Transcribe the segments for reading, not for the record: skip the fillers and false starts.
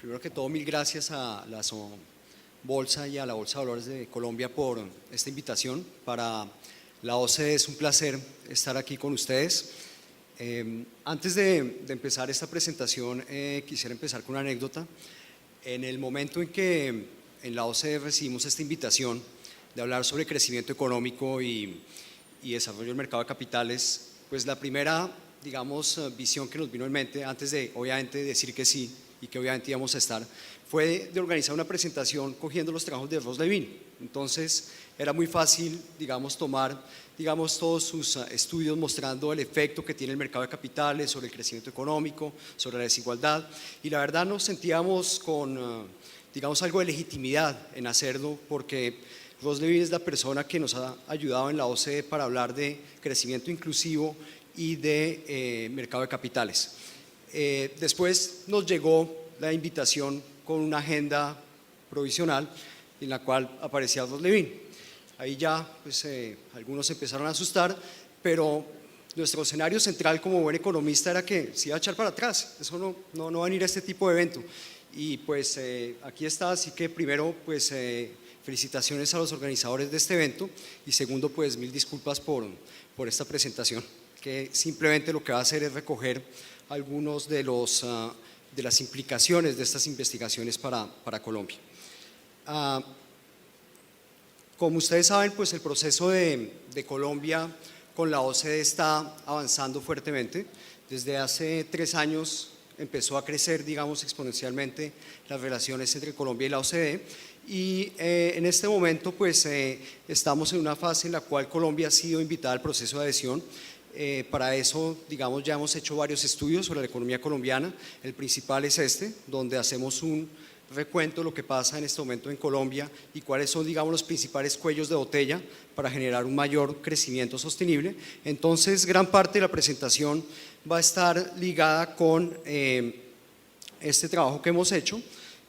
Primero que todo, mil gracias a la Bolsa y a la Bolsa de Valores de Colombia por esta invitación. Para la OCDE es un placer estar aquí con ustedes. Antes de empezar esta presentación, quisiera empezar con una anécdota. En el momento en que en la OCDE recibimos esta invitación de hablar sobre crecimiento económico y desarrollo del mercado de capitales, pues la primera, digamos, visión que nos vino en mente, antes de obviamente decir que sí y que obviamente íbamos a estar, fue de organizar una presentación cogiendo los trabajos de Ross Levine. Entonces era muy fácil, digamos, tomar, digamos, todos sus estudios mostrando el efecto que tiene el mercado de capitales sobre el crecimiento económico, sobre la desigualdad, y la verdad nos sentíamos con, digamos, algo de legitimidad en hacerlo, porque Ross Levine es la persona que nos ha ayudado en la OCDE para hablar de crecimiento inclusivo y de mercado de capitales. Después nos llegó la invitación con una agenda provisional en la cual aparecía Ross Levine. Ahí ya pues, algunos empezaron a asustar, pero nuestro escenario central como buen economista era que se iba a echar para atrás, eso no va a venir a este tipo de evento. Y pues aquí está, así que primero pues felicitaciones a los organizadores de este evento y segundo pues mil disculpas por esta presentación, que simplemente lo que va a hacer es recoger algunos de las implicaciones de estas investigaciones para Colombia. Como ustedes saben, pues el proceso de Colombia con la OCDE está avanzando fuertemente. Desde hace 3 años empezó a crecer, digamos, exponencialmente las relaciones entre Colombia y la OCDE y en este momento pues estamos en una fase en la cual Colombia ha sido invitada al proceso de adhesión. Para eso, digamos, ya hemos hecho varios estudios sobre la economía colombiana. El principal es este, donde hacemos un recuento de lo que pasa en este momento en Colombia y cuáles son, digamos, los principales cuellos de botella para generar un mayor crecimiento sostenible. Entonces, gran parte de la presentación va a estar ligada con este trabajo que hemos hecho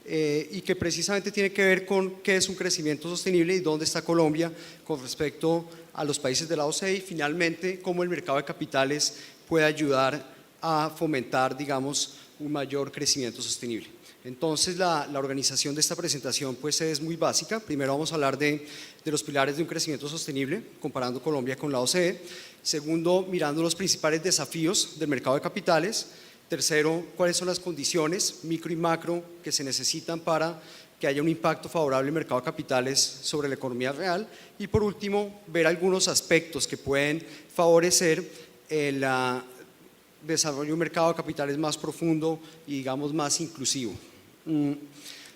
y que precisamente tiene que ver con qué es un crecimiento sostenible y dónde está Colombia con respecto a los países de la OCDE y finalmente cómo el mercado de capitales puede ayudar a fomentar, digamos, un mayor crecimiento sostenible. Entonces la organización de esta presentación pues es muy básica. Primero vamos a hablar de los pilares de un crecimiento sostenible, comparando Colombia con la OCDE. Segundo, mirando los principales desafíos del mercado de capitales. Tercero, cuáles son las condiciones micro y macro que se necesitan para que haya un impacto favorable en el mercado de capitales sobre la economía real. Y por último, ver algunos aspectos que pueden favorecer el desarrollo de un mercado de capitales más profundo y digamos más inclusivo.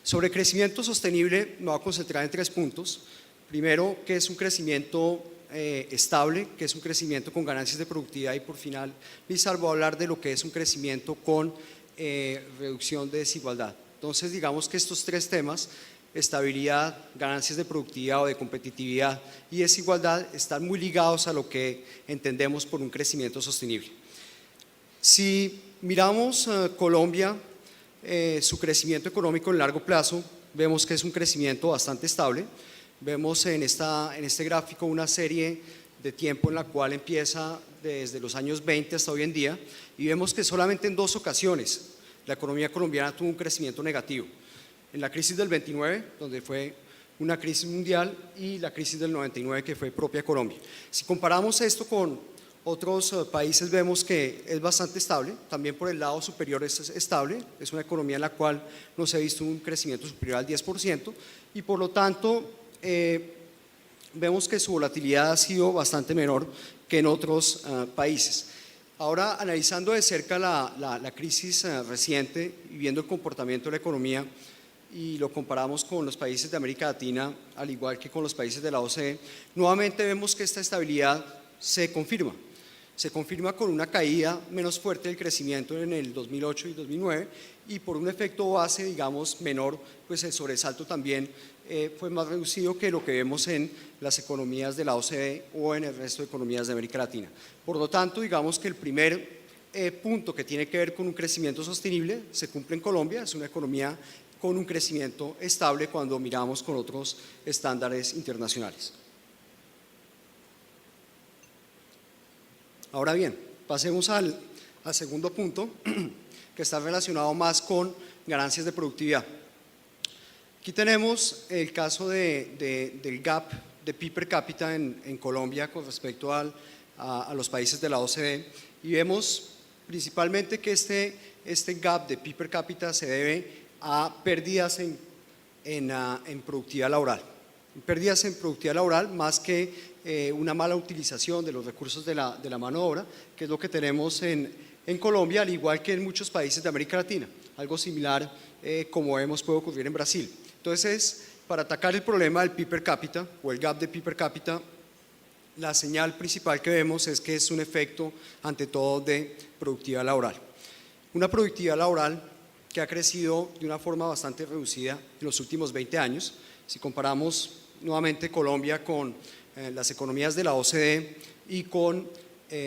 Sobre crecimiento sostenible me voy a concentrar en 3 puntos. Primero, que es un crecimiento estable, que es un crecimiento con ganancias de productividad y por final voy a hablar de lo que es un crecimiento con reducción de desigualdad. Entonces digamos que estos 3 temas, estabilidad, ganancias de productividad o de competitividad y desigualdad, están muy ligados a lo que entendemos por un crecimiento sostenible. Si miramos Colombia, su crecimiento económico en largo plazo, vemos que es un crecimiento bastante estable. Vemos en este gráfico una serie de tiempo en la cual empieza desde los años 20 hasta hoy en día y vemos que solamente en 2 ocasiones la economía colombiana tuvo un crecimiento negativo. En la crisis del 29, donde fue una crisis mundial, y la crisis del 99, que fue propia de Colombia. Si comparamos esto con otros países, vemos que es bastante estable, también por el lado superior es estable, es una economía en la cual no se ha visto un crecimiento superior al 10% y por lo tanto vemos que su volatilidad ha sido bastante menor que en otros países. Ahora, analizando de cerca la crisis reciente y viendo el comportamiento de la economía y lo comparamos con los países de América Latina, al igual que con los países de la OCDE, nuevamente vemos que esta estabilidad se confirma. Se confirma con una caída menos fuerte del crecimiento en el 2008 y 2009 y por un efecto base, digamos, menor, pues el sobresalto también fue más reducido que lo que vemos en las economías de la OCDE o en el resto de economías de América Latina. Por lo tanto, digamos que el primer punto que tiene que ver con un crecimiento sostenible se cumple en Colombia, es una economía con un crecimiento estable cuando miramos con otros estándares internacionales. Ahora bien, pasemos al segundo punto, que está relacionado más con ganancias de productividad. Aquí tenemos el caso del gap de PIB per cápita en Colombia con respecto a los países de la OCDE, y vemos principalmente que este gap de PIB per cápita se debe a pérdidas en productividad laboral. Pérdidas en productividad laboral más que una mala utilización de los recursos de la mano de obra, que es lo que tenemos en Colombia, al igual que en muchos países de América Latina. Algo similar, como vemos, puede ocurrir en Brasil. Entonces, para atacar el problema del PIB per cápita o el gap de PIB per cápita, la señal principal que vemos es que es un efecto, ante todo, de productividad laboral. Una productividad laboral que ha crecido de una forma bastante reducida en los últimos 20 años. Si comparamos nuevamente Colombia con las economías de la OCDE y con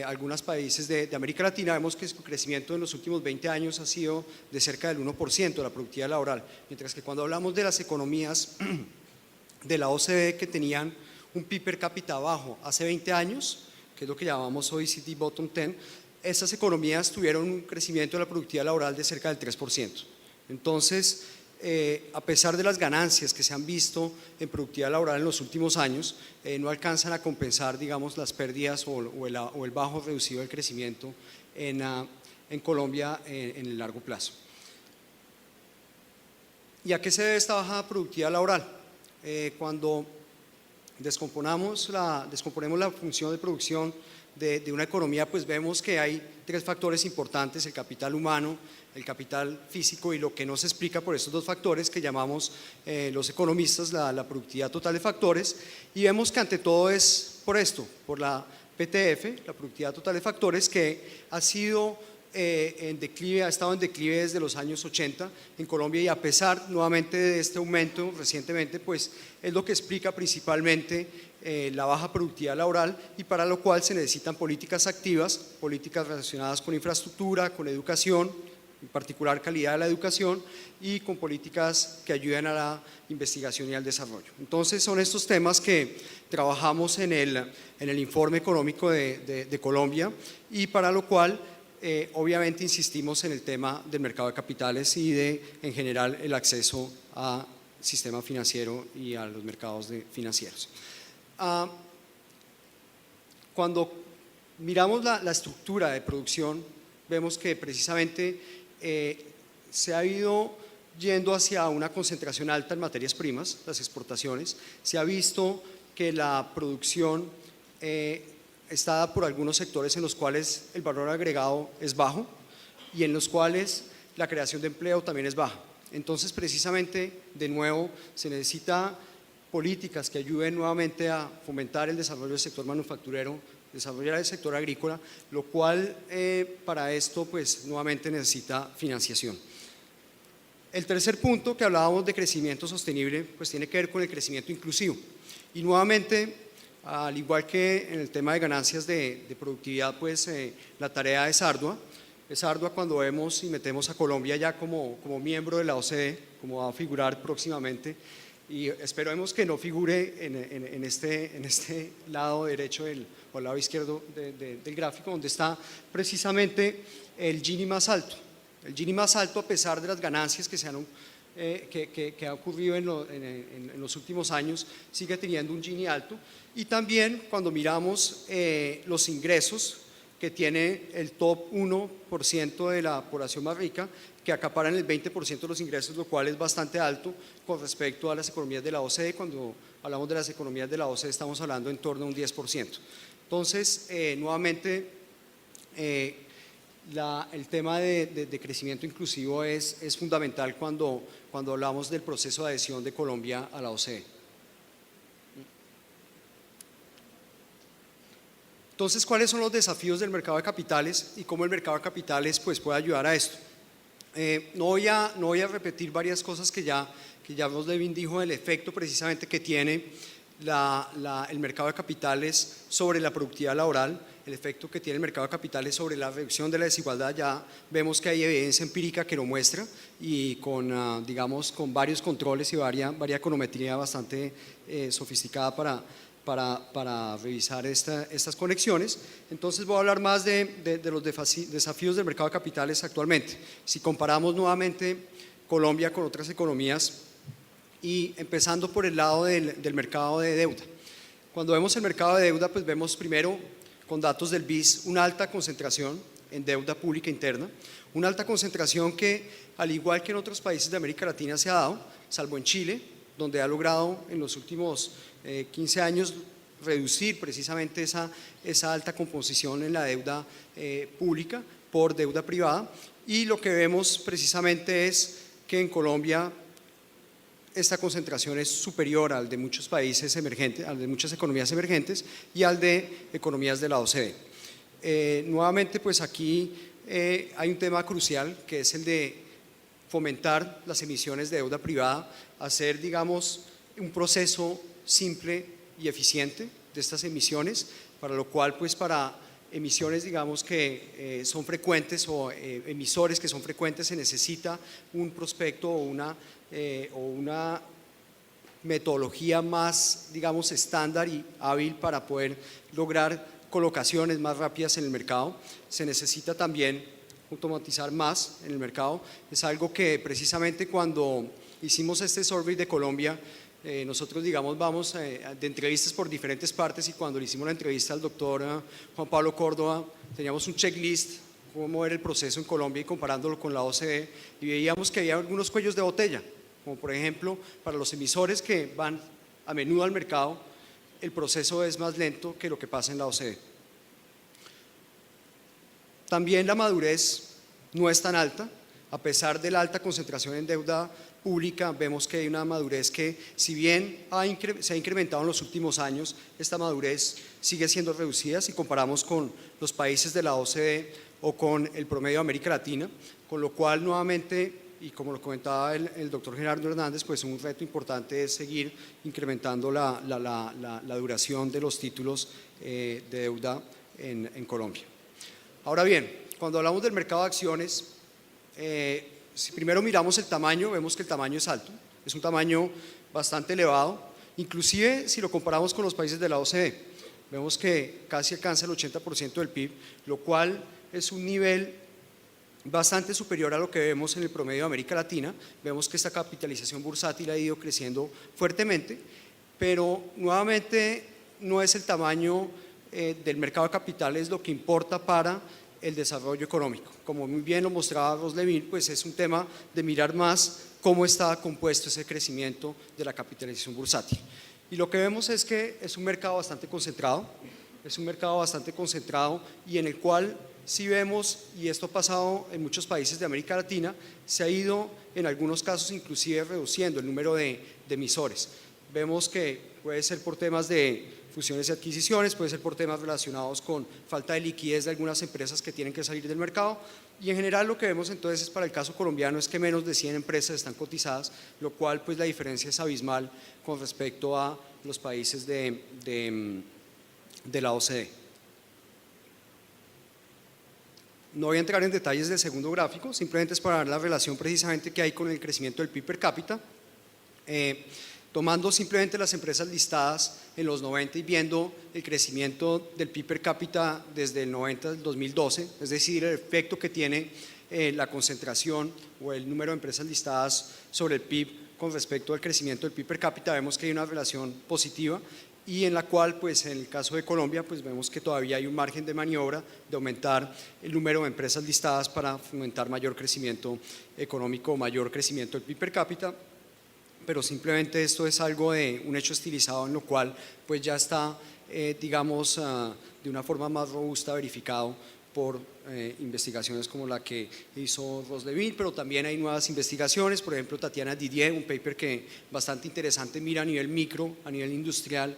algunos países de América Latina, vemos que su crecimiento en los últimos 20 años ha sido de cerca del 1% de la productividad laboral, mientras que cuando hablamos de las economías de la OCDE que tenían un PIB per cápita bajo hace 20 años, que es lo que llamamos OECD Bottom 10, estas economías tuvieron un crecimiento de la productividad laboral de cerca del 3%. Entonces, a pesar de las ganancias que se han visto en productividad laboral en los últimos años, no alcanzan a compensar, digamos, las pérdidas o el bajo reducido del crecimiento en Colombia en el largo plazo. ¿Y a qué se debe esta baja productividad laboral? Cuando descomponemos la función de producción de una economía, pues vemos que hay tres factores importantes: el capital humano, el capital físico y lo que no se explica por estos dos factores que llamamos los economistas la productividad total de factores, y vemos que ante todo es por esto, por la PTF, la productividad total de factores, que ha sido en declive, ha estado en declive desde los años 80 en Colombia, y a pesar nuevamente de este aumento recientemente, pues es lo que explica principalmente la baja productividad laboral, y para lo cual se necesitan políticas activas, políticas relacionadas con infraestructura, con educación, en particular calidad de la educación, y con políticas que ayuden a la investigación y al desarrollo. Entonces son estos temas que trabajamos en el informe económico de Colombia, y para lo cual obviamente insistimos en el tema del mercado de capitales y en general el acceso al sistema financiero y a los mercados financieros. Cuando miramos la estructura de producción, vemos que precisamente se ha ido yendo hacia una concentración alta en materias primas, las exportaciones. Se ha visto que la producción está dada por algunos sectores en los cuales el valor agregado es bajo y en los cuales la creación de empleo también es baja. Entonces, precisamente, de nuevo, se necesita políticas que ayuden nuevamente a fomentar el desarrollo del sector manufacturero, desarrollar el sector agrícola, lo cual para esto pues nuevamente necesita financiación. El tercer punto que hablábamos de crecimiento sostenible pues tiene que ver con el crecimiento inclusivo, y nuevamente, al igual que en el tema de ganancias de productividad, pues la tarea es ardua cuando vemos y metemos a Colombia ya como miembro de la OCDE, como va a figurar próximamente, y esperemos que no figure en este lado derecho o el lado izquierdo del gráfico, donde está precisamente el Gini más alto. El Gini más alto, a pesar de las ganancias que ha ocurrido en los últimos años, sigue teniendo un Gini alto. Y también cuando miramos los ingresos que tiene el top 1% de la población más rica, que acaparan el 20% de los ingresos, lo cual es bastante alto con respecto a las economías de la OCDE. Cuando hablamos de las economías de la OCDE estamos hablando en torno a un 10%. Entonces, nuevamente, el tema de crecimiento inclusivo es fundamental cuando hablamos del proceso de adhesión de Colombia a la OCDE. Entonces, ¿cuáles son los desafíos del mercado de capitales y cómo el mercado de capitales pues, puede ayudar a esto? No voy a repetir varias cosas que ya Ross Levin dijo del efecto precisamente que tiene el mercado de capitales sobre la productividad laboral, el efecto que tiene el mercado de capitales sobre la reducción de la desigualdad. Ya vemos que hay evidencia empírica que lo muestra, y con varios controles y varia econometría bastante sofisticada para revisar estas conexiones. Entonces voy a hablar más de los desafíos del mercado de capitales actualmente. Si comparamos nuevamente Colombia con otras economías y empezando por el lado del mercado de deuda. Cuando vemos el mercado de deuda, pues vemos primero con datos del BIS una alta concentración en deuda pública interna, una alta concentración que, al igual que en otros países de América Latina, se ha dado, salvo en Chile, donde ha logrado en los últimos 15 años reducir precisamente esa alta composición en la deuda pública por deuda privada. Y lo que vemos precisamente es que en Colombia esta concentración es superior al de muchos países emergentes, al de muchas economías emergentes y al de economías de la OCDE. Nuevamente, pues aquí hay un tema crucial que es el de fomentar las emisiones de deuda privada, hacer, digamos, un proceso simple y eficiente de estas emisiones, para lo cual, pues para emisiones, digamos, que son frecuentes o emisores que son frecuentes, se necesita un prospecto o una metodología más, digamos, estándar y hábil para poder lograr colocaciones más rápidas en el mercado. Se necesita también automatizar más en el mercado. Es algo que precisamente cuando hicimos este survey de Colombia, nosotros, digamos, vamos de entrevistas por diferentes partes, y cuando le hicimos la entrevista al doctor Juan Pablo Córdoba, teníamos un checklist, cómo era el proceso en Colombia y comparándolo con la OCDE, y veíamos que había algunos cuellos de botella, como por ejemplo, para los emisores que van a menudo al mercado, el proceso es más lento que lo que pasa en la OCDE. También la madurez no es tan alta, a pesar de la alta concentración en deuda pública, vemos que hay una madurez que, si bien se ha incrementado en los últimos años, esta madurez sigue siendo reducida si comparamos con los países de la OCDE o con el promedio de América Latina, con lo cual nuevamente, y como lo comentaba el doctor Gerardo Hernández, pues un reto importante es seguir incrementando la duración de los títulos de deuda en Colombia. Ahora bien, cuando hablamos del mercado de acciones, si primero miramos el tamaño, vemos que el tamaño es alto, es un tamaño bastante elevado, inclusive si lo comparamos con los países de la OCDE, vemos que casi alcanza el 80% del PIB, lo cual es un nivel bastante superior a lo que vemos en el promedio de América Latina. Vemos que esta capitalización bursátil ha ido creciendo fuertemente, pero nuevamente no es el tamaño del mercado de capitales lo que importa para el desarrollo económico. Como muy bien lo mostraba Roslevin, pues es un tema de mirar más cómo está compuesto ese crecimiento de la capitalización bursátil. Y lo que vemos es que es un mercado bastante concentrado, y en el cual, si vemos, y esto ha pasado en muchos países de América Latina, se ha ido en algunos casos inclusive reduciendo el número de emisores. Vemos que puede ser por temas de fusiones y adquisiciones, puede ser por temas relacionados con falta de liquidez de algunas empresas que tienen que salir del mercado, y en general lo que vemos entonces para el caso colombiano es que menos de 100 empresas están cotizadas, lo cual pues la diferencia es abismal con respecto a los países de la OCDE. No voy a entrar en detalles del segundo gráfico, simplemente es para ver la relación precisamente que hay con el crecimiento del PIB per cápita. Tomando simplemente las empresas listadas en los 90 y viendo el crecimiento del PIB per cápita desde el 90 al 2012, es decir, el efecto que tiene la concentración o el número de empresas listadas sobre el PIB con respecto al crecimiento del PIB per cápita, vemos que hay una relación positiva, y en la cual, pues en el caso de Colombia, pues vemos que todavía hay un margen de maniobra de aumentar el número de empresas listadas para fomentar mayor crecimiento económico, mayor crecimiento del PIB per cápita. Pero simplemente esto es algo de un hecho estilizado en lo cual pues ya está, digamos, de una forma más robusta verificado por investigaciones como la que hizo Roslevin, pero también hay nuevas investigaciones, por ejemplo Tatiana Didier, un paper que bastante interesante mira a nivel micro, a nivel industrial,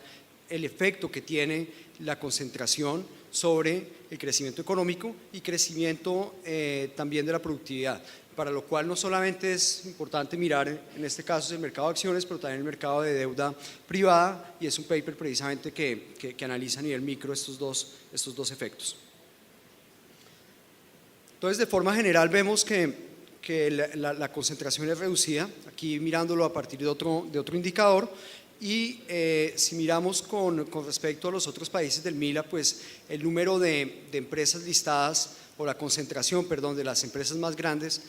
el efecto que tiene la concentración sobre el crecimiento económico y crecimiento también de la productividad, para lo cual no solamente es importante mirar, en este caso, el mercado de acciones, pero también el mercado de deuda privada, y es un paper precisamente que analiza a nivel micro estos dos efectos. Entonces, de forma general vemos que la concentración es reducida, aquí mirándolo a partir de otro indicador, y si miramos con respecto a los otros países del MILA, pues el número de empresas listadas, o la concentración, perdón, de las empresas más grandes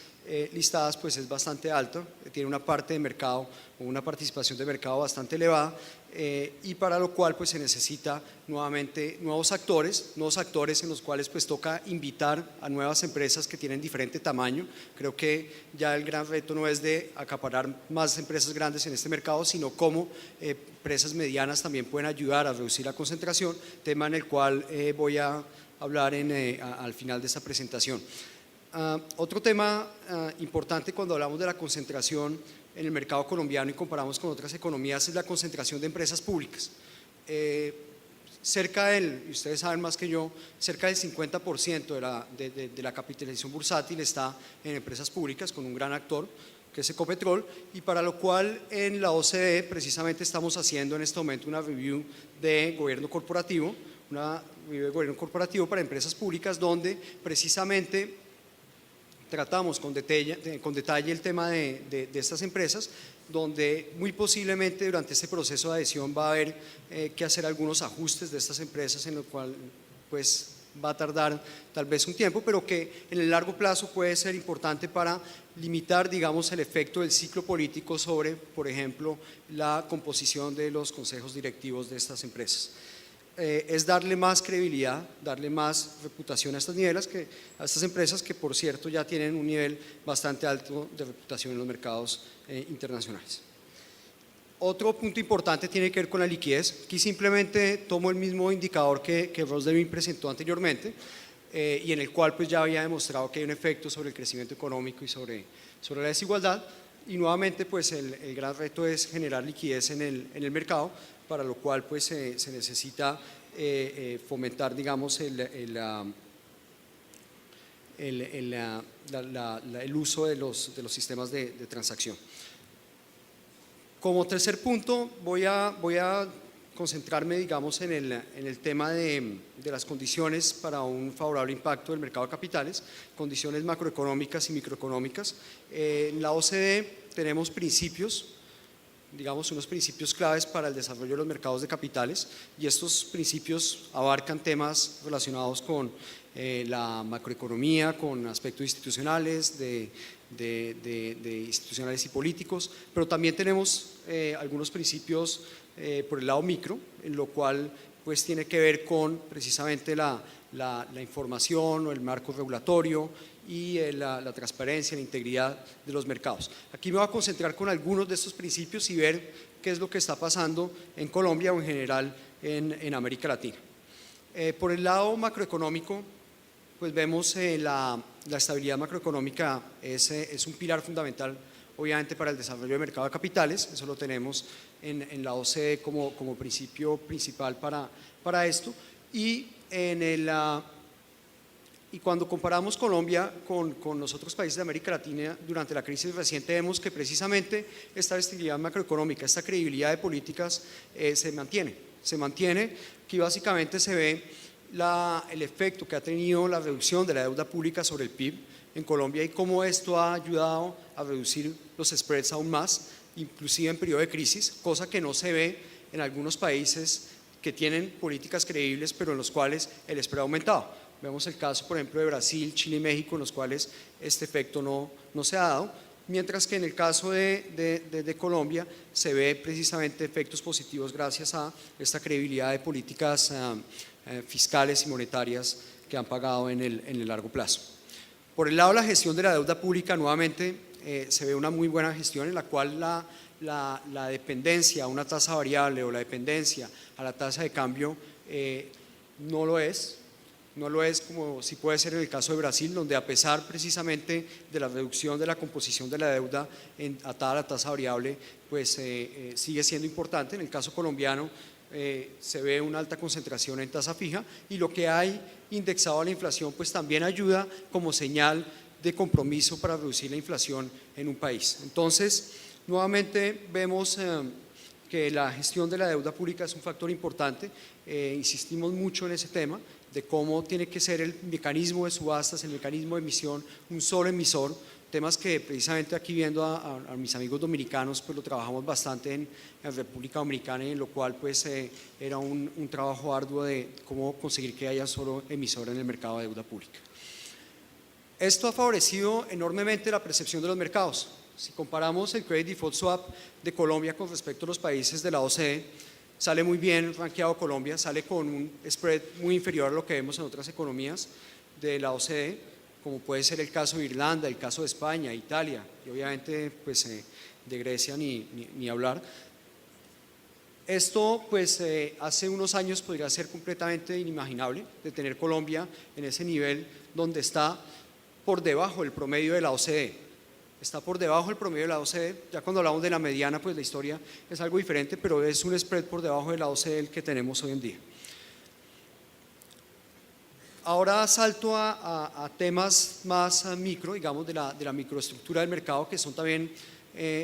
listadas pues es bastante alto, tiene una parte de mercado o una participación de mercado bastante elevada, y para lo cual pues se necesita nuevamente nuevos actores en los cuales pues toca invitar a nuevas empresas que tienen diferente tamaño. Creo que ya el gran reto no es de acaparar más empresas grandes en este mercado, sino cómo empresas medianas también pueden ayudar a reducir la concentración, tema en el cual voy a hablar al final de esta presentación. Otro tema importante cuando hablamos de la concentración en el mercado colombiano y comparamos con otras economías es la concentración de empresas públicas. Cerca del, y ustedes saben más que yo, cerca del 50% de la capitalización bursátil está en empresas públicas, con un gran actor que es Ecopetrol, y para lo cual en la OCDE precisamente estamos haciendo en este momento una review de gobierno corporativo, para empresas públicas, donde precisamente tratamos con detalle el tema de estas empresas, donde muy posiblemente durante este proceso de adhesión va a haber que hacer algunos ajustes de estas empresas, en lo cual pues va a tardar tal vez un tiempo, pero que en el largo plazo puede ser importante para limitar, digamos, el efecto del ciclo político sobre, por ejemplo, la composición de los consejos directivos de estas empresas. Es darle más credibilidad, darle más reputación a estas empresas que por cierto ya tienen un nivel bastante alto de reputación en los mercados internacionales. Otro punto importante tiene que ver con la liquidez. Aquí simplemente tomo el mismo indicador que Ross Devin presentó anteriormente, y en el cual pues ya había demostrado que hay un efecto sobre el crecimiento económico y sobre la desigualdad, y nuevamente pues el gran reto es generar liquidez en el mercado, para lo cual pues se necesita fomentar, digamos, el uso de los sistemas de transacción. Como tercer punto voy a concentrarme, digamos, en el tema de las condiciones para un favorable impacto del mercado de capitales, condiciones macroeconómicas y microeconómicas. En la OCDE tenemos principios, digamos, unos principios claves para el desarrollo de los mercados de capitales, y estos principios abarcan temas relacionados con la macroeconomía, con aspectos institucionales, de institucionales y políticos, pero también tenemos algunos principios por el lado micro, en lo cual pues tiene que ver con precisamente la información o el marco regulatorio y la transparencia, la integridad de los mercados. Aquí me voy a concentrar con algunos de estos principios y ver qué es lo que está pasando en Colombia o en general en América Latina. Por el lado macroeconómico, pues vemos la estabilidad macroeconómica es un pilar fundamental, obviamente, para el desarrollo del mercado de capitales. Eso lo tenemos en la OCDE como principio principal para esto, y cuando comparamos Colombia con los otros países de América Latina durante la crisis reciente, vemos que precisamente esta estabilidad macroeconómica, esta credibilidad de políticas se mantiene. Aquí básicamente se ve el efecto que ha tenido la reducción de la deuda pública sobre el PIB en Colombia y cómo esto ha ayudado a reducir los spreads aún más, inclusive en periodo de crisis, cosa que no se ve en algunos países que tienen políticas creíbles, pero en los cuales el spread ha aumentado. Vemos el caso, por ejemplo, de Brasil, Chile y México, en los cuales este efecto no se ha dado, mientras que en el caso de Colombia se ve precisamente efectos positivos gracias a esta credibilidad de políticas fiscales y monetarias que han pagado en el largo plazo. Por el lado de la gestión de la deuda pública, nuevamente se ve una muy buena gestión en la cual la dependencia a una tasa variable o la dependencia a la tasa de cambio no lo es como si puede ser en el caso de Brasil, donde a pesar precisamente de la reducción de la composición de la deuda atada a la tasa variable, pues sigue siendo importante. En el caso colombiano se ve una alta concentración en tasa fija, y lo que hay indexado a la inflación pues también ayuda como señal de compromiso para reducir la inflación en un país. Entonces, nuevamente vemos que la gestión de la deuda pública es un factor importante. Insistimos mucho en ese tema de cómo tiene que ser el mecanismo de subastas, el mecanismo de emisión, un solo emisor, temas que precisamente aquí viendo a mis amigos dominicanos pues lo trabajamos bastante en República Dominicana, y en lo cual pues era un trabajo arduo de cómo conseguir que haya solo emisor en el mercado de deuda pública. Esto ha favorecido enormemente la percepción de los mercados. Si comparamos el Credit Default Swap de Colombia con respecto a los países de la OCDE, sale muy bien rankeado Colombia, sale con un spread muy inferior a lo que vemos en otras economías de la OCDE, como puede ser el caso de Irlanda, el caso de España, Italia, y obviamente pues, de Grecia ni hablar. Esto pues hace unos años podría ser completamente inimaginable de tener Colombia en ese nivel donde está por debajo del promedio de la OCDE. Está por debajo del promedio de la OCDE, ya cuando hablamos de la mediana pues la historia es algo diferente, pero es un spread por debajo de la OCDE el que tenemos hoy en día. Ahora salto a temas más micro, digamos de la microestructura del mercado, que son también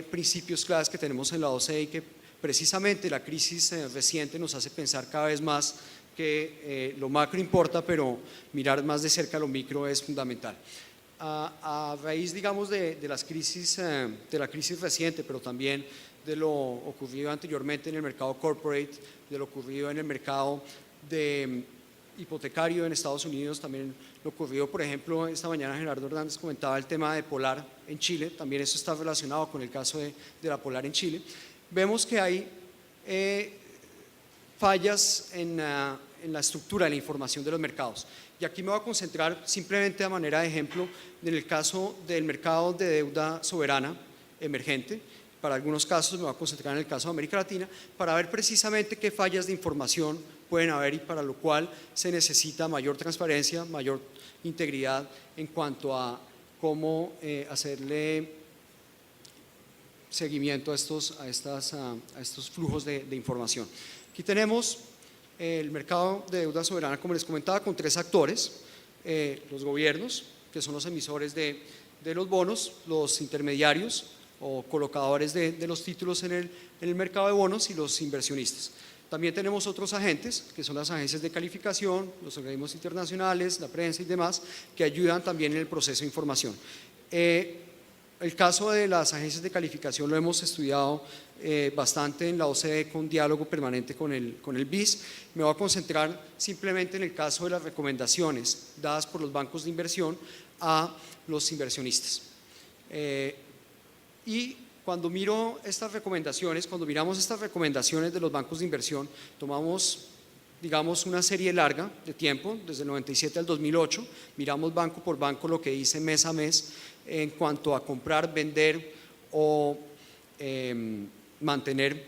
principios claves que tenemos en la OCDE y que precisamente la crisis reciente nos hace pensar cada vez más que lo macro importa, pero mirar más de cerca lo micro es fundamental. A raíz, digamos, de la crisis reciente, pero también de lo ocurrido anteriormente en el mercado corporate, de lo ocurrido en el mercado de hipotecario en Estados Unidos, también lo ocurrido, por ejemplo, esta mañana Gerardo Hernández comentaba el tema de Polar en Chile, también eso está relacionado con el caso de la Polar en Chile. Vemos que hay fallas en la estructura de la información de los mercados. Y aquí me voy a concentrar simplemente a manera de ejemplo en el caso del mercado de deuda soberana emergente. Para algunos casos me voy a concentrar en el caso de América Latina para ver precisamente qué fallas de información pueden haber y para lo cual se necesita mayor transparencia, mayor integridad en cuanto a cómo hacerle seguimiento a estos flujos de información. Aquí tenemos el mercado de deuda soberana, como les comentaba, con tres actores: los gobiernos, que son los emisores de los bonos, los intermediarios o colocadores de los títulos en el mercado de bonos y los inversionistas. También tenemos otros agentes, que son las agencias de calificación, los organismos internacionales, la prensa y demás, que ayudan también en el proceso de información. El caso de las agencias de calificación lo hemos estudiado bastante en la OCDE con diálogo permanente con el BIS. Me voy a concentrar simplemente en el caso de las recomendaciones dadas por los bancos de inversión a los inversionistas. Y cuando miro estas recomendaciones, cuando miramos estas recomendaciones de los bancos de inversión, tomamos, digamos, una serie larga de tiempo, desde el 97 al 2008, miramos banco por banco lo que dice mes a mes en cuanto a comprar, vender o mantener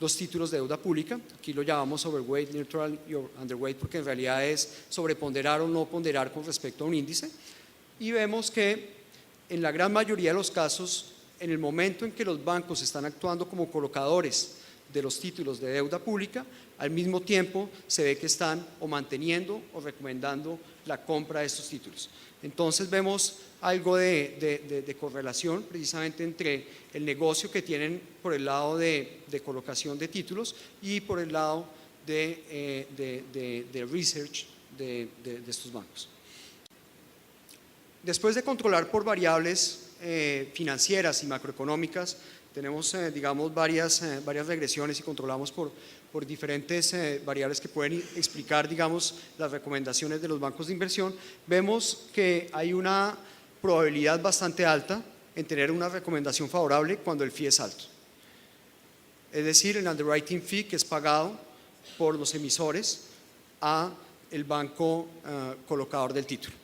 los títulos de deuda pública. Aquí lo llamamos overweight, neutral y underweight, porque en realidad es sobreponderar o no ponderar con respecto a un índice. Y vemos que en la gran mayoría de los casos, en el momento en que los bancos están actuando como colocadores de los títulos de deuda pública, al mismo tiempo se ve que están o manteniendo o recomendando la compra de estos títulos. Entonces vemos algo de correlación precisamente entre el negocio que tienen por el lado de colocación de títulos y por el lado de research de estos bancos. Después de controlar por variables financieras y macroeconómicas, tenemos digamos varias regresiones y controlamos por diferentes variables que pueden explicar, digamos, las recomendaciones de los bancos de inversión. Vemos que hay una probabilidad bastante alta en tener una recomendación favorable cuando el fee es alto, es decir, el underwriting fee que es pagado por los emisores a el banco colocador del título.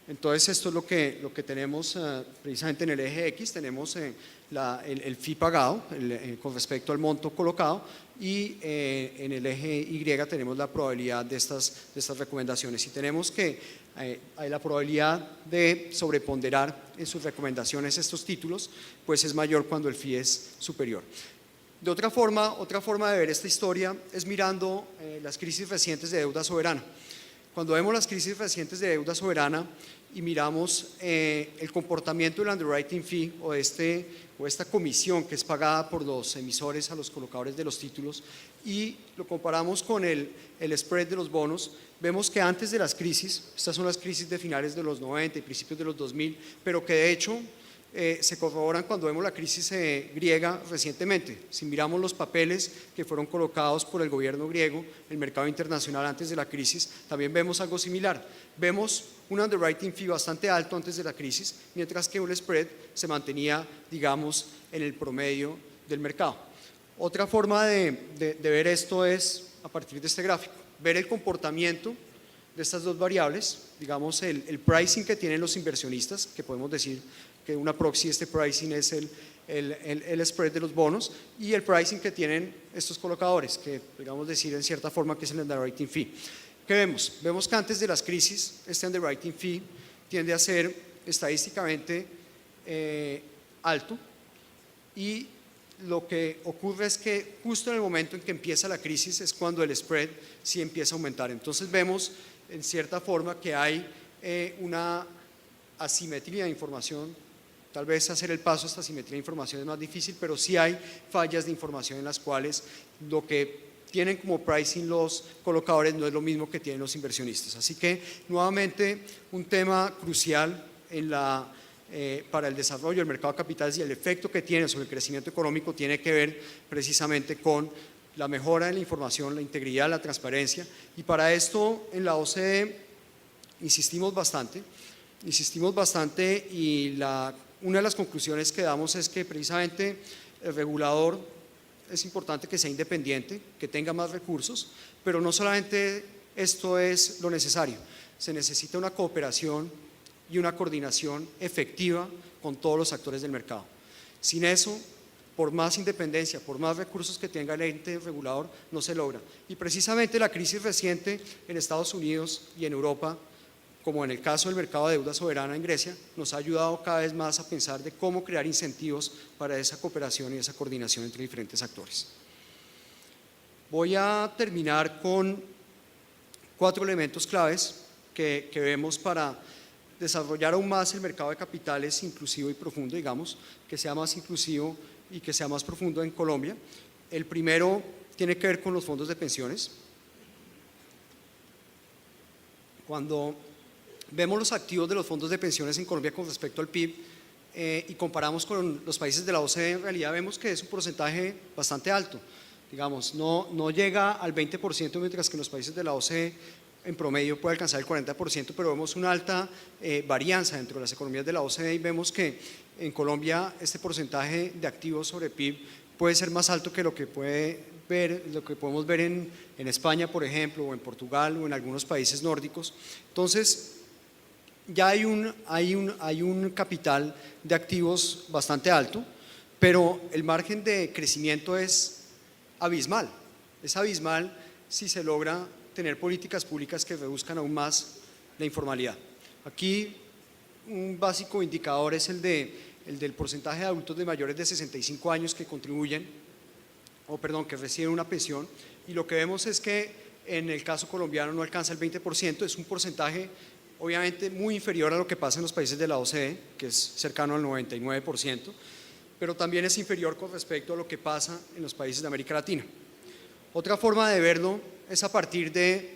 Entonces esto es lo que tenemos precisamente en el eje X, tenemos el fee pagado con respecto al monto colocado y en el eje Y tenemos la probabilidad de estas recomendaciones y tenemos que hay la probabilidad de sobreponderar en sus recomendaciones estos títulos, pues es mayor cuando el fee es superior. De otra forma de ver esta historia es mirando las crisis recientes de deuda soberana. Cuando vemos las crisis recientes de deuda soberana y miramos el comportamiento del underwriting fee o esta comisión que es pagada por los emisores a los colocadores de los títulos y lo comparamos con el spread de los bonos, vemos que antes de las crisis, estas son las crisis de finales de los 90 y principios de los 2000, pero que de hecho se corroboran cuando vemos la crisis griega recientemente. Si miramos los papeles que fueron colocados por el gobierno griego en el mercado internacional antes de la crisis, también vemos algo similar. Vemos un underwriting fee bastante alto antes de la crisis, mientras que el spread se mantenía, digamos, en el promedio del mercado. Otra forma de ver esto es a partir de este gráfico, ver el comportamiento de estas dos variables, digamos el pricing que tienen los inversionistas, que podemos decir que una proxy de este pricing es el spread de los bonos, y el pricing que tienen estos colocadores, que digamos decir en cierta forma que es el underwriting fee. ¿Qué vemos? Vemos que antes de las crisis este underwriting fee tiende a ser estadísticamente alto, y lo que ocurre es que justo en el momento en que empieza la crisis es cuando el spread sí empieza a aumentar. Entonces vemos en cierta forma que hay una asimetría de información. Tal vez hacer el paso a esta asimetría de información es más difícil, pero sí hay fallas de información en las cuales lo que tienen como pricing los colocadores no es lo mismo que tienen los inversionistas. Así que nuevamente un tema crucial para el desarrollo del mercado de capitales y el efecto que tiene sobre el crecimiento económico tiene que ver precisamente con la mejora de la información, la integridad, la transparencia, y para esto en la OCDE insistimos bastante y una de las conclusiones que damos es que precisamente el regulador es importante que sea independiente, que tenga más recursos, pero no solamente esto es lo necesario, se necesita una cooperación y una coordinación efectiva con todos los actores del mercado. Sin eso, por más independencia, por más recursos que tenga el ente regulador, no se logra. Y precisamente la crisis reciente en Estados Unidos y en Europa, como en el caso del mercado de deuda soberana en Grecia, nos ha ayudado cada vez más a pensar de cómo crear incentivos para esa cooperación y esa coordinación entre diferentes actores. Voy a terminar con 4 elementos claves que vemos para desarrollar aún más el mercado de capitales inclusivo y profundo, digamos, que sea más inclusivo y que sea más profundo en Colombia. El primero tiene que ver con los fondos de pensiones. Cuando vemos los activos de los fondos de pensiones en Colombia con respecto al PIB y comparamos con los países de la OCDE, en realidad vemos que es un porcentaje bastante alto. Digamos, no llega al 20%, mientras que en los países de la OCDE en promedio puede alcanzar el 40%, pero vemos una alta varianza dentro de las economías de la OCDE y vemos que en Colombia este porcentaje de activos sobre PIB puede ser más alto que lo que podemos ver en España, por ejemplo, o en Portugal o en algunos países nórdicos. Entonces, ya hay un capital de activos bastante alto, pero el margen de crecimiento es abismal si se logra tener políticas públicas que reduzcan aún más la informalidad. Aquí un básico indicador es el del porcentaje de adultos de mayores de 65 años que que reciben una pensión, y lo que vemos es que en el caso colombiano no alcanza el 20%, es un porcentaje obviamente muy inferior a lo que pasa en los países de la OCDE, que es cercano al 99%, pero también es inferior con respecto a lo que pasa en los países de América Latina. Otra forma de verlo es a partir de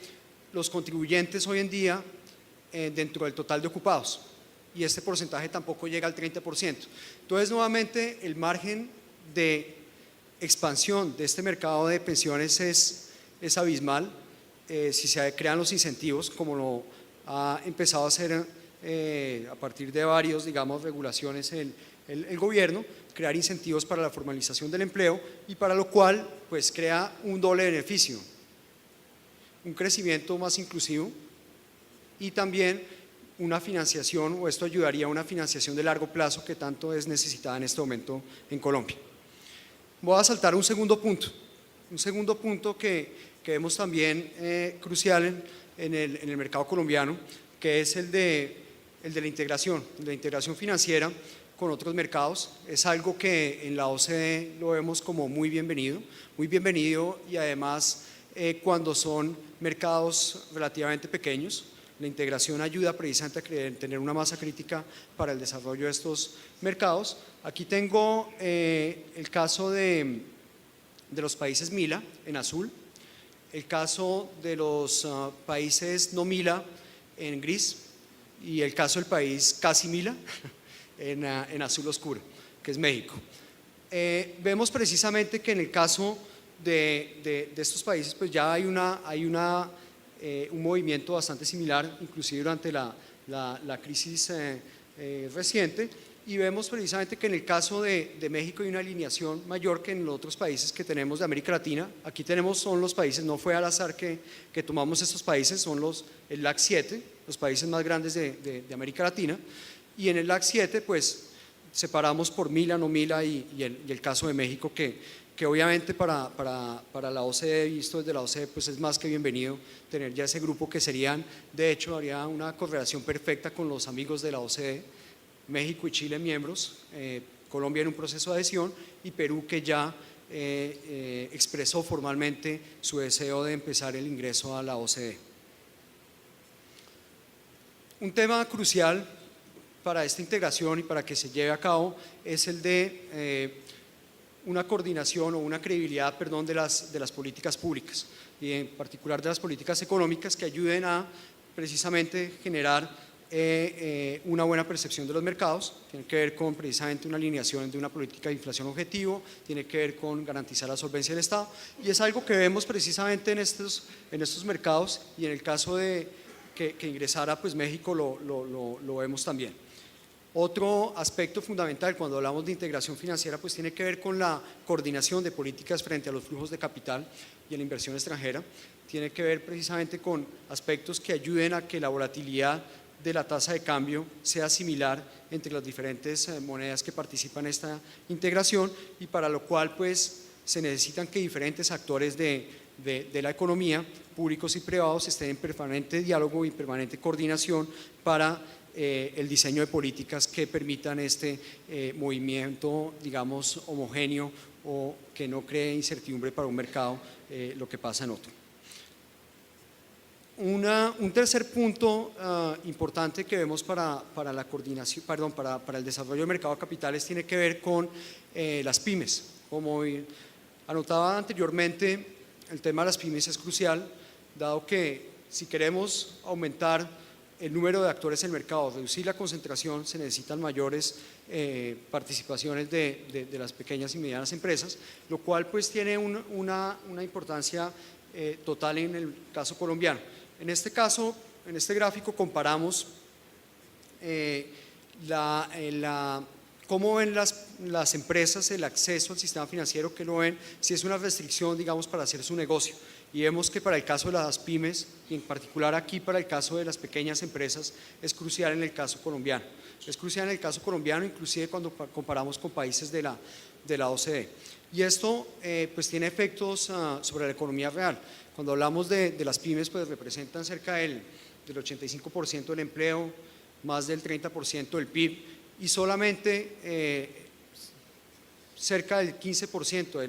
los contribuyentes hoy en día dentro del total de ocupados, y este porcentaje tampoco llega al 30%. Entonces, nuevamente, el margen de expansión de este mercado de pensiones es abismal si se crean los incentivos, como lo ha empezado a hacer a partir de varios, digamos, regulaciones el gobierno, crear incentivos para la formalización del empleo, y para lo cual pues crea un doble beneficio: un crecimiento más inclusivo y también una financiación, o esto ayudaría a una financiación de largo plazo que tanto es necesitada en este momento en Colombia. Voy a saltar un segundo punto que vemos también crucial en el mercado colombiano, que es el de la integración financiera con otros mercados. Es algo que en la OCDE lo vemos como muy bienvenido, y además cuando son mercados relativamente pequeños, la integración ayuda precisamente a tener una masa crítica para el desarrollo de estos mercados. Aquí tengo el caso de los países MILA en azul, el caso de los países no MILA en gris, y el caso del país casi MILA en azul oscuro, que es México. Vemos precisamente que en el caso de estos países pues ya hay un movimiento bastante similar, inclusive durante la crisis reciente, y vemos precisamente que en el caso de México hay una alineación mayor que en los otros países que tenemos de América Latina. Aquí son los países, no fue al azar que tomamos estos países, son el LAC 7, los países más grandes de América Latina, y en el LAC 7 pues separamos por MILA, no MILA y el caso de México que obviamente para la OCDE, visto desde la OCDE, pues es más que bienvenido tener ya ese grupo que serían, de hecho, haría una correlación perfecta con los amigos de la OCDE, México y Chile miembros, Colombia en un proceso de adhesión y Perú que ya expresó formalmente su deseo de empezar el ingreso a la OCDE. Un tema crucial para esta integración y para que se lleve a cabo es el de una coordinación o una credibilidad, perdón, de las políticas públicas y en particular de las políticas económicas que ayuden a precisamente generar una buena percepción de los mercados. Tiene que ver con precisamente una alineación de una política de inflación objetivo, tiene que ver con garantizar la solvencia del Estado y es algo que vemos precisamente en estos mercados y en el caso de que ingresara pues México lo vemos también. Otro aspecto fundamental cuando hablamos de integración financiera pues tiene que ver con la coordinación de políticas frente a los flujos de capital y a la inversión extranjera, tiene que ver precisamente con aspectos que ayuden a que la volatilidad de la tasa de cambio sea similar entre las diferentes monedas que participan en esta integración y para lo cual pues se necesitan que diferentes actores de la economía, públicos y privados, estén en permanente diálogo y permanente coordinación para el diseño de políticas que permitan este movimiento, digamos, homogéneo o que no cree incertidumbre para un mercado lo que pasa en otro. Un tercer punto importante que vemos para la coordinación, perdón, para el desarrollo del mercado de capitales tiene que ver con las pymes. Como anotaba anteriormente, el tema de las pymes es crucial, dado que si queremos aumentar el número de actores en el mercado, reducir la concentración, se necesitan mayores participaciones de las pequeñas y medianas empresas, lo cual pues tiene una importancia total en el caso colombiano. En este caso, en este gráfico comparamos cómo ven las empresas el acceso al sistema financiero, que lo ven, si es una restricción, digamos, para hacer su negocio. Y vemos que para el caso de las pymes, y en particular aquí para el caso de las pequeñas empresas, es crucial en el caso colombiano. Es crucial en el caso colombiano, inclusive cuando comparamos con países de la OCDE. Y esto pues tiene efectos sobre la economía real. Cuando hablamos de las pymes, pues representan cerca del 85% del empleo, más del 30% del PIB y solamente cerca del 15% de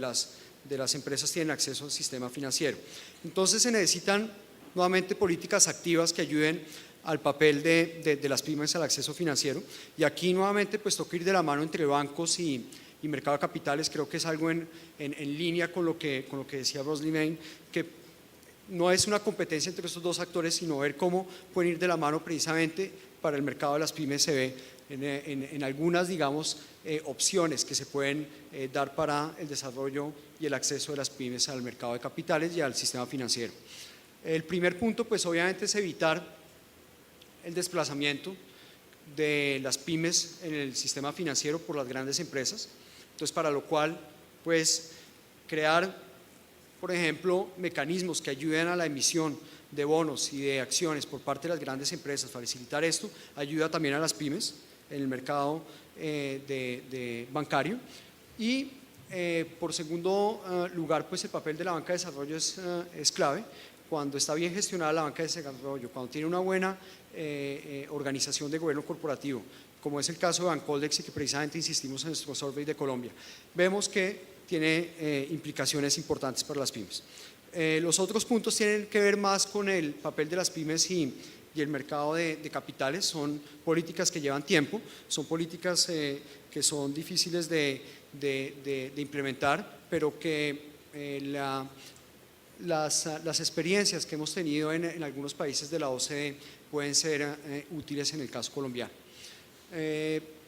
las empresas tienen acceso al sistema financiero. Entonces se necesitan nuevamente políticas activas que ayuden al papel de las pymes al acceso financiero y aquí nuevamente pues toca ir de la mano entre bancos y mercado de capitales. Creo que es algo en línea con lo que decía Rosely Main, que no es una competencia entre estos dos actores, sino ver cómo pueden ir de la mano precisamente para el mercado de las pymes. Se ve en algunas, digamos, opciones que se pueden dar para el desarrollo y el acceso de las pymes al mercado de capitales y al sistema financiero. El primer punto, pues obviamente es evitar el desplazamiento de las pymes en el sistema financiero por las grandes empresas. Entonces, para lo cual, pues, crear, por ejemplo, mecanismos que ayuden a la emisión de bonos y de acciones por parte de las grandes empresas, facilitar esto, ayuda también a las pymes en el mercado bancario. Y por segundo lugar, pues el papel de la banca de desarrollo es clave. Cuando está bien gestionada la banca de desarrollo, cuando tiene una buena organización de gobierno corporativo, como es el caso de Bancoldex y que precisamente insistimos en nuestro survey de Colombia, vemos que tiene implicaciones importantes para las pymes. Los otros puntos tienen que ver más con el papel de las pymes y el mercado de capitales. Son políticas que llevan tiempo, son políticas que son difíciles de implementar, pero que las experiencias que hemos tenido en algunos países de la OCDE pueden ser útiles en el caso colombiano.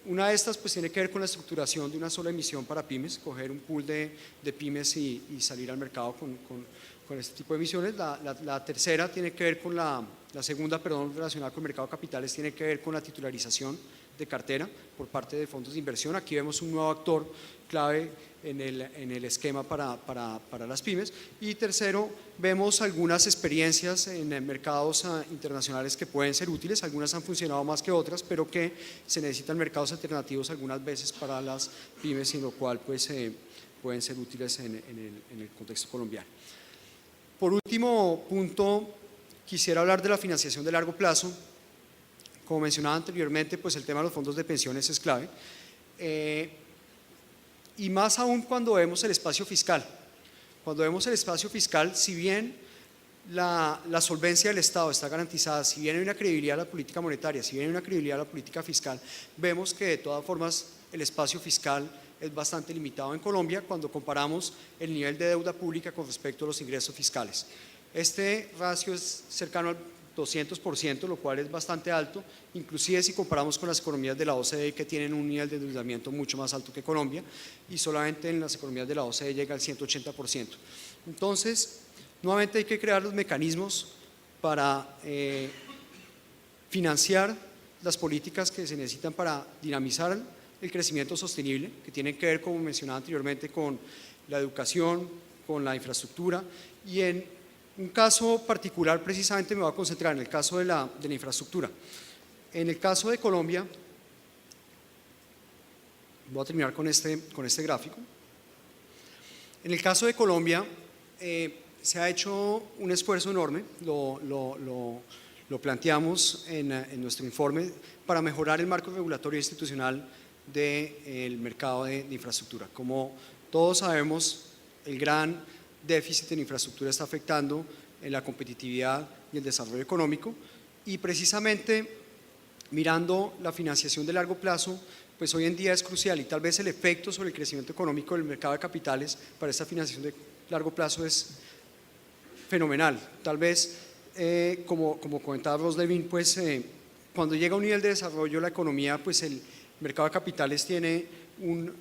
Una de estas pues tiene que ver con la estructuración de una sola emisión para pymes, coger un pool de pymes y salir al mercado con este tipo de emisiones. La tercera tiene que ver con la segunda, perdón, relacionada con el mercado de capitales, tiene que ver con la titularización de cartera por parte de fondos de inversión. Aquí vemos un nuevo actor clave en el esquema para las pymes. Y tercero, vemos algunas experiencias en mercados internacionales que pueden ser útiles, algunas han funcionado más que otras, pero que se necesitan mercados alternativos algunas veces para las pymes, y lo cual pues pueden ser útiles en el contexto colombiano. Por último punto, quisiera hablar de la financiación de largo plazo. Como mencionaba anteriormente, pues el tema de los fondos de pensiones es clave, y más aún cuando vemos el espacio fiscal. Cuando vemos el espacio fiscal, si bien la solvencia del Estado está garantizada, si bien hay una credibilidad a la política monetaria, si bien hay una credibilidad a la política fiscal, vemos que de todas formas el espacio fiscal es bastante limitado en Colombia cuando comparamos el nivel de deuda pública con respecto a los ingresos fiscales. Este ratio es cercano al 200%, lo cual es bastante alto, inclusive si comparamos con las economías de la OCDE, que tienen un nivel de endeudamiento mucho más alto que Colombia, y solamente en las economías de la OCDE llega al 180%. Entonces, nuevamente hay que crear los mecanismos para financiar las políticas que se necesitan para dinamizar el crecimiento sostenible, que tienen que ver, como mencionaba anteriormente, con la educación, con la infraestructura. Y en un caso particular precisamente me voy a concentrar en el caso de la infraestructura. En el caso de Colombia, voy a terminar con este gráfico. En el caso de Colombia se ha hecho un esfuerzo enorme, lo planteamos en nuestro informe, para mejorar el marco regulatorio e institucional del mercado de infraestructura. Como todos sabemos, el gran déficit en infraestructura está afectando en la competitividad y el desarrollo económico, y precisamente mirando la financiación de largo plazo, pues hoy en día es crucial, y tal vez el efecto sobre el crecimiento económico del mercado de capitales para esta financiación de largo plazo es fenomenal. Tal vez, como comentaba Roslevin, pues cuando llega a un nivel de desarrollo la economía, pues el mercado de capitales tiene un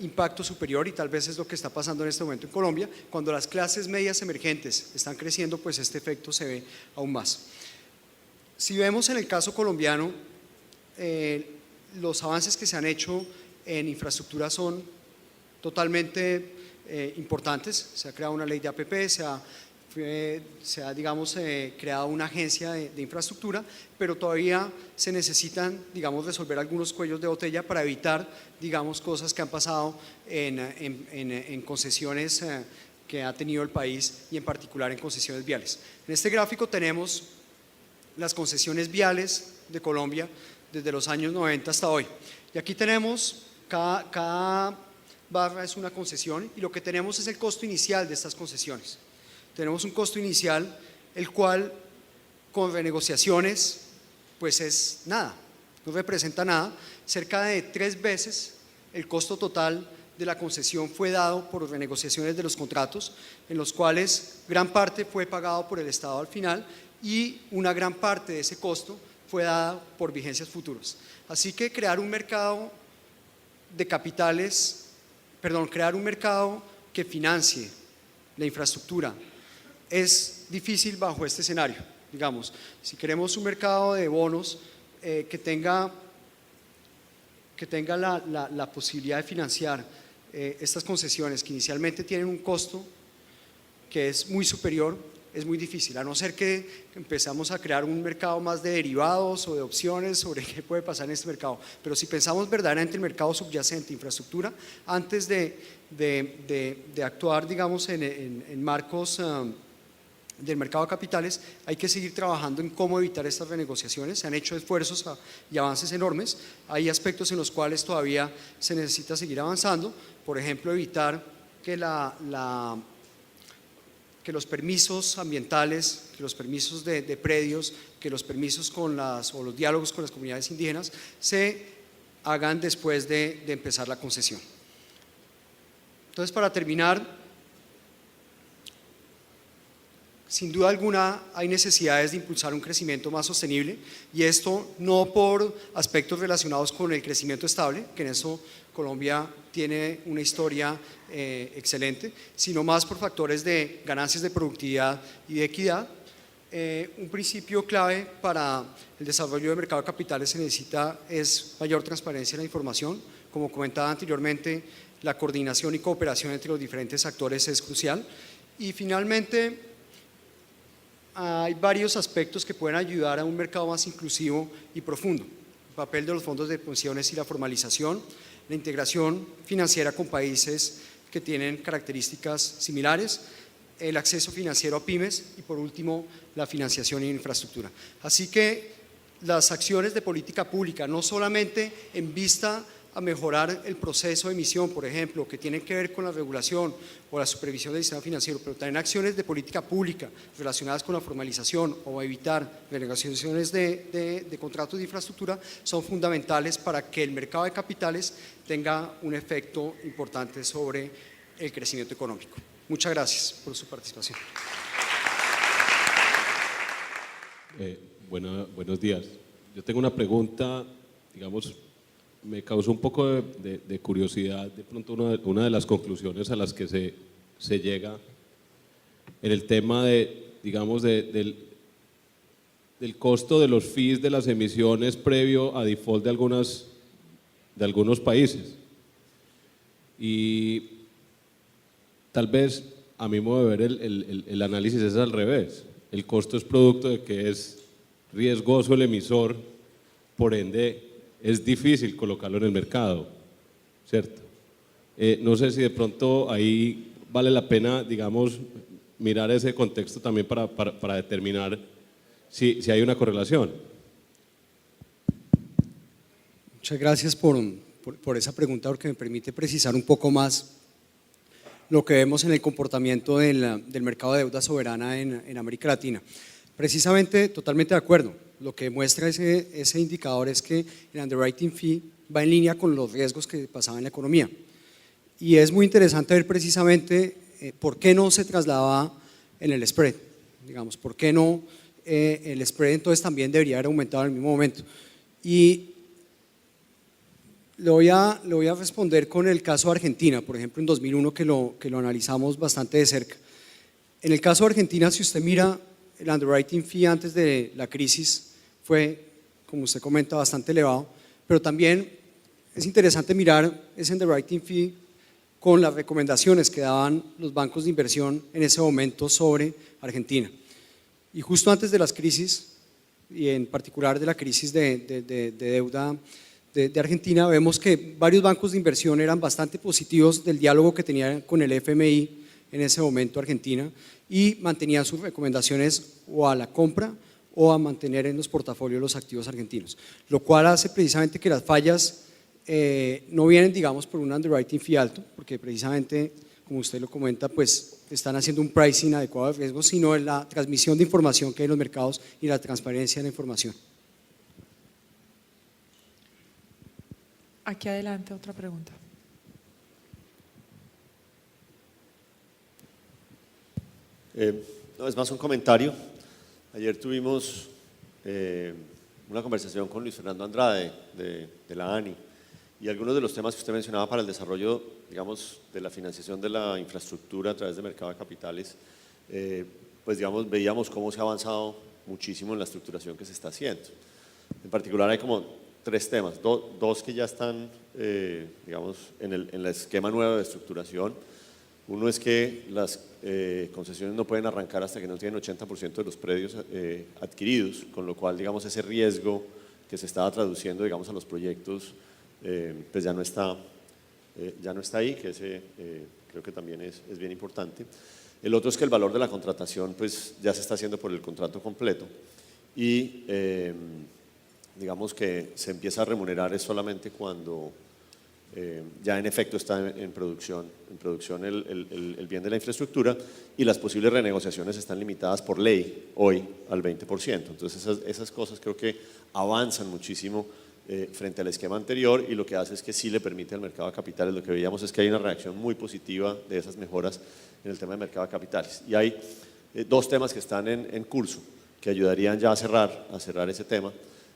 impacto superior, y tal vez es lo que está pasando en este momento en Colombia. Cuando las clases medias emergentes están creciendo, pues este efecto se ve aún más. Si vemos en el caso colombiano, los avances que se han hecho en infraestructura son totalmente importantes. Se ha creado una ley de APP, se ha digamos, creado una agencia de infraestructura, pero todavía se necesitan, digamos, resolver algunos cuellos de botella para evitar, digamos, cosas que han pasado en concesiones que ha tenido el país, y en particular en concesiones viales. En este gráfico tenemos las concesiones viales de Colombia desde los años 90 hasta hoy, y aquí tenemos cada barra es una concesión, y lo que tenemos es el costo inicial de estas concesiones. Tenemos un costo inicial, el cual con renegociaciones pues es nada, no representa nada. Cerca de 3 veces el costo total de la concesión fue dado por renegociaciones de los contratos, en los cuales gran parte fue pagado por el Estado al final, y una gran parte de ese costo fue dada por vigencias futuras. Así que crear un mercado de capitales, crear un mercado que financie la infraestructura es difícil bajo este escenario. Digamos, si queremos un mercado de bonos que tenga la posibilidad de financiar estas concesiones, que inicialmente tienen un costo que es muy superior, es muy difícil, a no ser que empezamos a crear un mercado más de derivados o de opciones sobre qué puede pasar en este mercado. Pero si pensamos verdaderamente en el mercado subyacente, infraestructura, antes de actuar, digamos, en marcos del mercado de capitales, hay que seguir trabajando en cómo evitar estas renegociaciones. Se han hecho esfuerzos y avances enormes. Hay aspectos en los cuales todavía se necesita seguir avanzando, por ejemplo, evitar que que los permisos ambientales, que los permisos de predios, que los permisos o los diálogos con las comunidades indígenas se hagan después de empezar la concesión. Entonces, para terminar, sin duda alguna hay necesidades de impulsar un crecimiento más sostenible, y esto no por aspectos relacionados con el crecimiento estable, que en eso Colombia tiene una historia excelente, sino más por factores de ganancias de productividad y de equidad. Un principio clave para el desarrollo del mercado de capitales se necesita es mayor transparencia en la información. Como comentaba anteriormente, la coordinación y cooperación entre los diferentes actores es crucial. Y finalmente, hay varios aspectos que pueden ayudar a un mercado más inclusivo y profundo: el papel de los fondos de pensiones y la formalización, la integración financiera con países que tienen características similares, el acceso financiero a pymes y, por último, la financiación en infraestructura. Así que las acciones de política pública, no solamente en vista a mejorar el proceso de emisión, por ejemplo, que tienen que ver con la regulación o la supervisión del sistema financiero, pero también acciones de política pública relacionadas con la formalización o evitar renegociaciones de contratos de infraestructura, son fundamentales para que el mercado de capitales tenga un efecto importante sobre el crecimiento económico. Muchas gracias por su participación. Buenos días. Yo tengo una pregunta, digamos, me causó un poco de curiosidad, de pronto una de las conclusiones a las que se llega en el tema digamos, del costo de los fees de las emisiones previo a default de algunos países. Y tal vez, a mi modo de ver, el análisis es al revés. El costo es producto de que es riesgoso el emisor, por ende es difícil colocarlo en el mercado, ¿cierto? No sé si de pronto ahí vale la pena, digamos, mirar ese contexto también para determinar si hay una correlación. Muchas gracias por esa pregunta, porque me permite precisar un poco más lo que vemos en el comportamiento del mercado de deuda soberana en América Latina. Precisamente, totalmente de acuerdo. Lo que muestra ese indicador es que el underwriting fee va en línea con los riesgos que pasaban en la economía. Y es muy interesante ver precisamente por qué no se trasladaba en el spread. Digamos, por qué no el spread entonces también debería haber aumentado en el mismo momento. Y le voy a responder con el caso de Argentina, por ejemplo, en 2001, que lo analizamos bastante de cerca. En el caso de Argentina, si usted mira, el underwriting fee antes de la crisis fue, como usted comenta, bastante elevado, pero también es interesante mirar ese underwriting fee con las recomendaciones que daban los bancos de inversión en ese momento sobre Argentina. Y justo antes de las crisis, y en particular de la crisis de deuda de Argentina, vemos que varios bancos de inversión eran bastante positivos del diálogo que tenían con el FMI en ese momento Argentina, y mantenían sus recomendaciones o a la compra o a mantener en los portafolios los activos argentinos, lo cual hace precisamente que las fallas no vienen, digamos, por un underwriting fee alto, porque precisamente, como usted lo comenta, pues están haciendo un pricing adecuado de riesgo, sino en la transmisión de información que hay en los mercados y la transparencia de la información. Aquí adelante otra pregunta. No, es más un comentario. Ayer tuvimos una conversación con Luis Fernando Andrade de la ANI, y algunos de los temas que usted mencionaba para el desarrollo, digamos, de la financiación de la infraestructura a través del mercado de capitales, pues digamos, veíamos cómo se ha avanzado muchísimo en la estructuración que se está haciendo. En particular hay como tres temas, dos que ya están, digamos, en el esquema nuevo de estructuración. Uno es que las concesiones no pueden arrancar hasta que no tienen 80% de los predios adquiridos, con lo cual, digamos, ese riesgo que se estaba traduciendo, digamos, a los proyectos, pues ya no está ahí, que ese creo que también es bien importante. El otro es que el valor de la contratación pues ya se está haciendo por el contrato completo, y digamos que se empieza a remunerar es solamente cuando ya en efecto está en producción el bien de la infraestructura, y las posibles renegociaciones están limitadas por ley hoy al 20%. Entonces esas cosas creo que avanzan muchísimo frente al esquema anterior, y lo que hace es que sí le permite al mercado de capitales, lo que veíamos es que hay una reacción muy positiva de esas mejoras en el tema del mercado de capitales. Y hay dos temas que están en curso, que ayudarían ya a cerrar ese tema,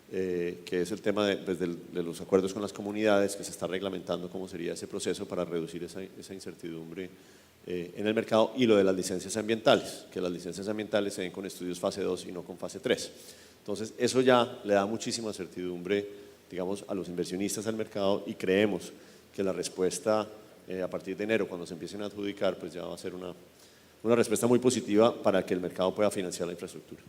que es el tema de los acuerdos con las comunidades, que se está reglamentando cómo sería ese proceso para reducir esa incertidumbre en el mercado, y lo de las licencias ambientales, que las licencias ambientales se den con estudios fase 2 y no con fase 3. Entonces, eso ya le da muchísima certidumbre, digamos, a los inversionistas al mercado, y creemos que la respuesta a partir de enero, cuando se empiecen a adjudicar, pues ya va a ser una respuesta muy positiva para que el mercado pueda financiar la infraestructura.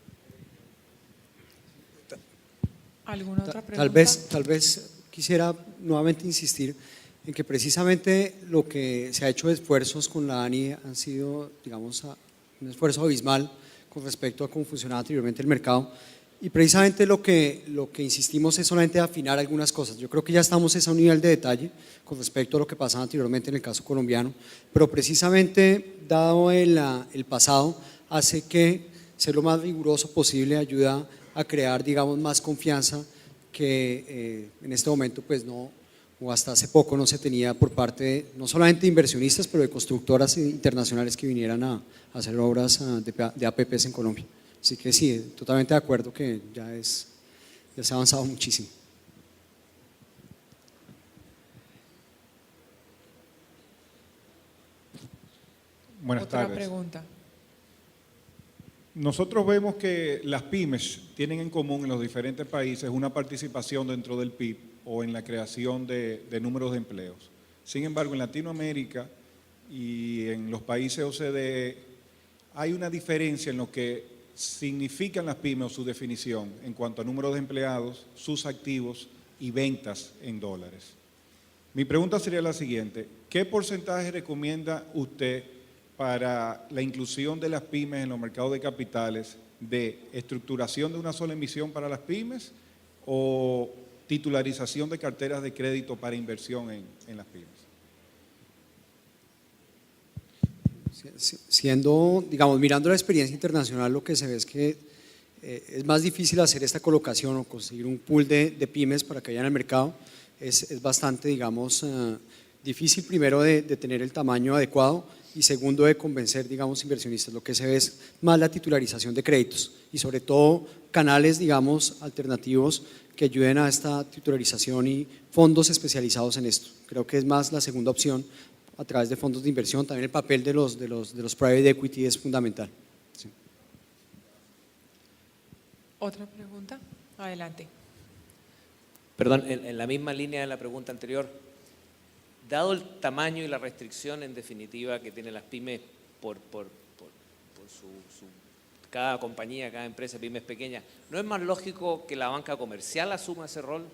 ¿Alguna otra pregunta? Tal vez quisiera nuevamente insistir en que precisamente lo que se ha hecho de esfuerzos con la ANI han sido, digamos, un esfuerzo abismal con respecto a cómo funcionaba anteriormente el mercado, y precisamente lo que insistimos es solamente afinar algunas cosas. Yo creo que ya estamos a un nivel de detalle con respecto a lo que pasaba anteriormente en el caso colombiano, pero precisamente dado el pasado hace que ser lo más riguroso posible ayuda a crear, digamos, más confianza que en este momento pues no, o hasta hace poco no se tenía por parte no solamente de inversionistas, pero de constructoras internacionales que vinieran a hacer obras de APPs en Colombia. Así que sí, totalmente de acuerdo que ya se ha avanzado muchísimo. Buenas Otra tardes. pregunta. Nosotros vemos que las pymes tienen en común en los diferentes países una participación dentro del PIB o en la creación de números de empleos. Sin embargo, en Latinoamérica y en los países OCDE hay una diferencia en lo que significan las pymes o su definición en cuanto a número de empleados, sus activos y ventas en dólares. Mi pregunta sería la siguiente: ¿qué porcentaje recomienda usted para la inclusión de las pymes en los mercados de capitales, de estructuración de una sola emisión para las pymes o titularización de carteras de crédito para inversión en las pymes? Siendo, digamos, mirando la experiencia internacional, lo que se ve es que es más difícil hacer esta colocación o conseguir un pool de pymes para que vayan al mercado. Es bastante, digamos, difícil, primero de tener el tamaño adecuado, y segundo de convencer, digamos, inversionistas. Lo que se ve es más la titularización de créditos y sobre todo canales, digamos, alternativos que ayuden a esta titularización y fondos especializados en esto. Creo que es más la segunda opción, a través de fondos de inversión. También el papel de los private equity es fundamental. Sí. ¿Otra pregunta? Adelante. Perdón, en la misma línea de la pregunta anterior, dado el tamaño y la restricción en definitiva que tienen las pymes por cada compañía, cada empresa, pymes pequeñas, ¿no es más lógico que la banca comercial asuma ese rol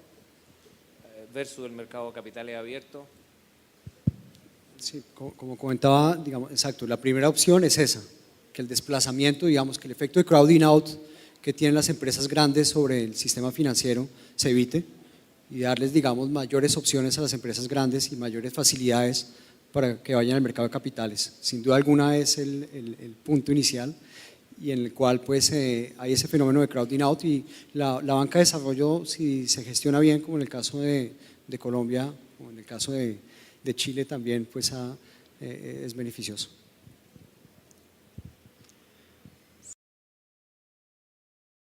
versus el mercado de capitales abierto? Sí, como comentaba, digamos, exacto, la primera opción es esa, que el desplazamiento, digamos, que el efecto de crowding out que tienen las empresas grandes sobre el sistema financiero se evite, y darles, digamos, mayores opciones a las empresas grandes y mayores facilidades para que vayan al mercado de capitales. Sin duda alguna es el punto inicial, y en el cual pues hay ese fenómeno de crowding out, y la banca de desarrollo, si se gestiona bien, como en el caso de Colombia o en el caso de Chile también, pues es beneficioso.